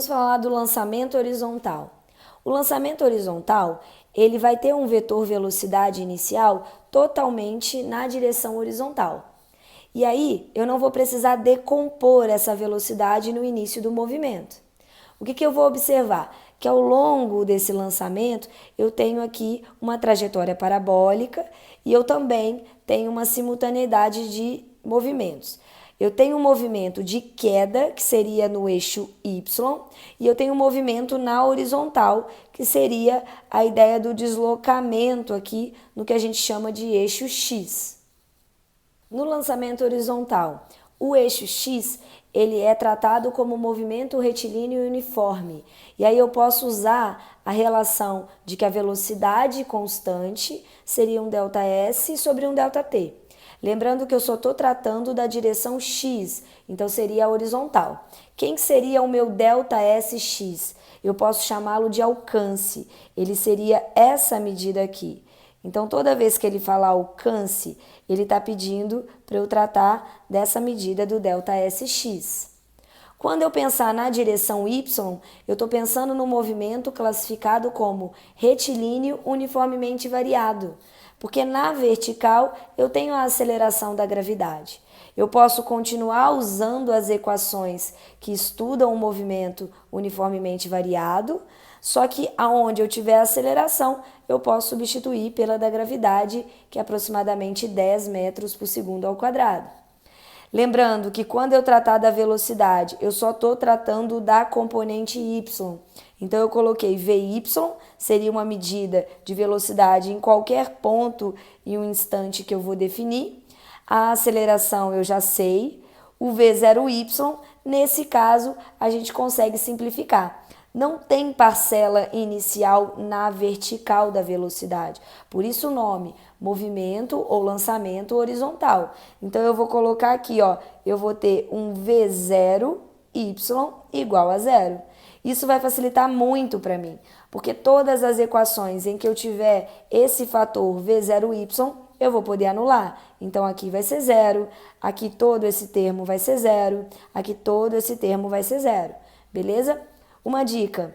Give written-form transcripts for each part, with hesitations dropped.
vamos falar do lançamento horizontal. O lançamento horizontal, ele vai ter um vetor velocidade inicial totalmente na direção horizontal. E aí, eu não vou precisar decompor essa velocidade no início do movimento. O que eu vou observar? Que ao longo desse lançamento, eu tenho aqui uma trajetória parabólica e eu também tenho uma simultaneidade de movimentos. Eu tenho um movimento de queda, que seria no eixo Y, e eu tenho um movimento na horizontal, que seria a ideia do deslocamento aqui no que a gente chama de eixo X. No lançamento horizontal, o eixo X ele é tratado como movimento retilíneo uniforme. E aí eu posso usar a relação de que a velocidade constante seria um ΔS sobre um ΔT. Lembrando que eu só estou tratando da direção X, então seria a horizontal. Quem seria o meu ΔSX? Eu posso chamá-lo de alcance. Ele seria essa medida aqui. Então, toda vez que ele falar alcance, ele está pedindo para eu tratar dessa medida do ΔSX. Quando eu pensar na direção Y, eu estou pensando no movimento classificado como retilíneo uniformemente variado, porque na vertical eu tenho a aceleração da gravidade. Eu posso continuar usando as equações que estudam o movimento uniformemente variado, só que aonde eu tiver aceleração, eu posso substituir pela da gravidade, que é aproximadamente 10 metros por segundo ao quadrado. Lembrando que quando eu tratar da velocidade, eu só estou tratando da componente y. Então, eu coloquei Vy, seria uma medida de velocidade em qualquer ponto e um instante que eu vou definir. A aceleração eu já sei. O V0y, nesse caso, a gente consegue simplificar. Não tem parcela inicial na vertical da velocidade. Por isso o nome, movimento ou lançamento horizontal. Então, eu vou colocar aqui, ó, eu vou ter um V0y igual a zero. Isso vai facilitar muito para mim, porque todas as equações em que eu tiver esse fator V0y, eu vou poder anular. Então, aqui vai ser zero, aqui todo esse termo vai ser zero, aqui todo esse termo vai ser zero. Beleza? Uma dica,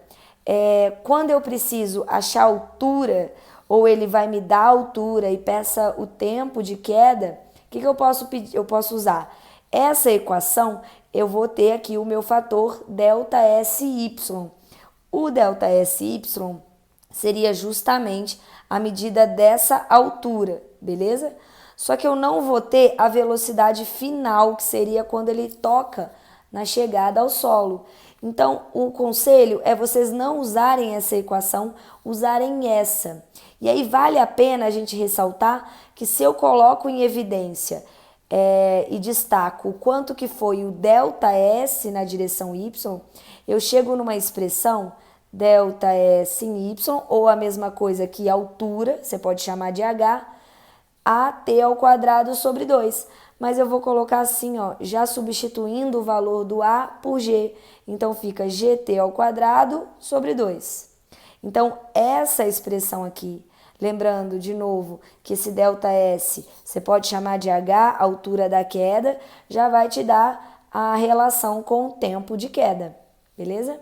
quando eu preciso achar altura, ou ele vai me dar altura e peça o tempo de queda, o que eu posso pedir? Eu posso usar essa equação, eu vou ter aqui o meu fator ΔSY. O ΔSY seria justamente a medida dessa altura, beleza? Só que eu não vou ter a velocidade final, que seria quando ele toca na chegada ao solo. Então, o conselho é vocês não usarem essa equação, usarem essa. E aí vale a pena a gente ressaltar que se eu coloco em evidência e destaco o quanto que foi o ΔS na direção Y, eu chego numa expressão ΔS em Y, ou a mesma coisa que altura, você pode chamar de H, AT ao quadrado sobre 2. Mas eu vou colocar assim, ó, já substituindo o valor do A por G. Então, fica GT ao quadrado sobre 2. Então, essa expressão aqui, lembrando de novo que esse ΔS você pode chamar de H, altura da queda, já vai te dar a relação com o tempo de queda, beleza?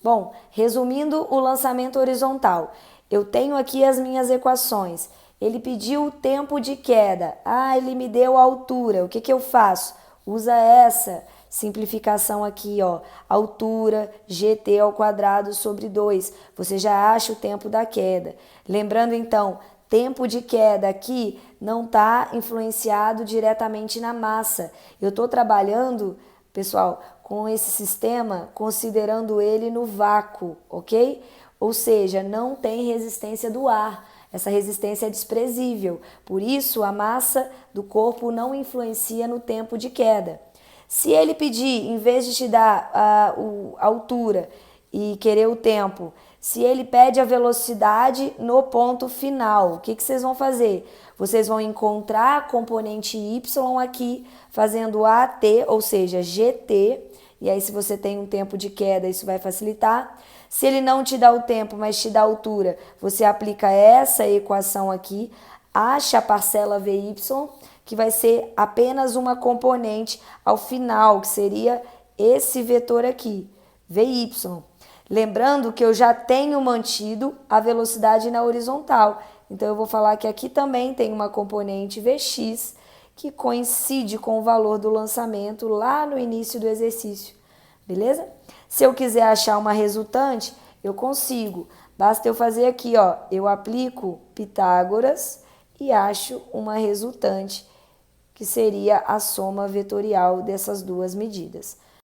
Bom, resumindo o lançamento horizontal, eu tenho aqui as minhas equações. Ele pediu o tempo de queda. Ele me deu a altura. O que eu faço? Usa essa simplificação aqui, ó. Altura, GT ao quadrado sobre 2. Você já acha o tempo da queda. Lembrando, então, tempo de queda aqui não está influenciado diretamente na massa. Eu estou trabalhando, pessoal, com esse sistema, considerando ele no vácuo, ok? Ou seja, não tem resistência do ar. Essa resistência é desprezível, por isso a massa do corpo não influencia no tempo de queda. Se ele pedir, em vez de te dar a altura e querer o tempo, se ele pede a velocidade no ponto final, o que vocês vão fazer? Vocês vão encontrar a componente y aqui, fazendo AT, ou seja, GT, e aí se você tem um tempo de queda, isso vai facilitar. Se ele não te dá o tempo, mas te dá a altura, você aplica essa equação aqui, acha a parcela Vy, que vai ser apenas uma componente ao final, que seria esse vetor aqui, Vy. Lembrando que eu já tenho mantido a velocidade na horizontal. Então, eu vou falar que aqui também tem uma componente Vx que coincide com o valor do lançamento lá no início do exercício. Beleza? Se eu quiser achar uma resultante, eu consigo. Basta eu fazer aqui, ó, eu aplico Pitágoras e acho uma resultante, que seria a soma vetorial dessas duas medidas.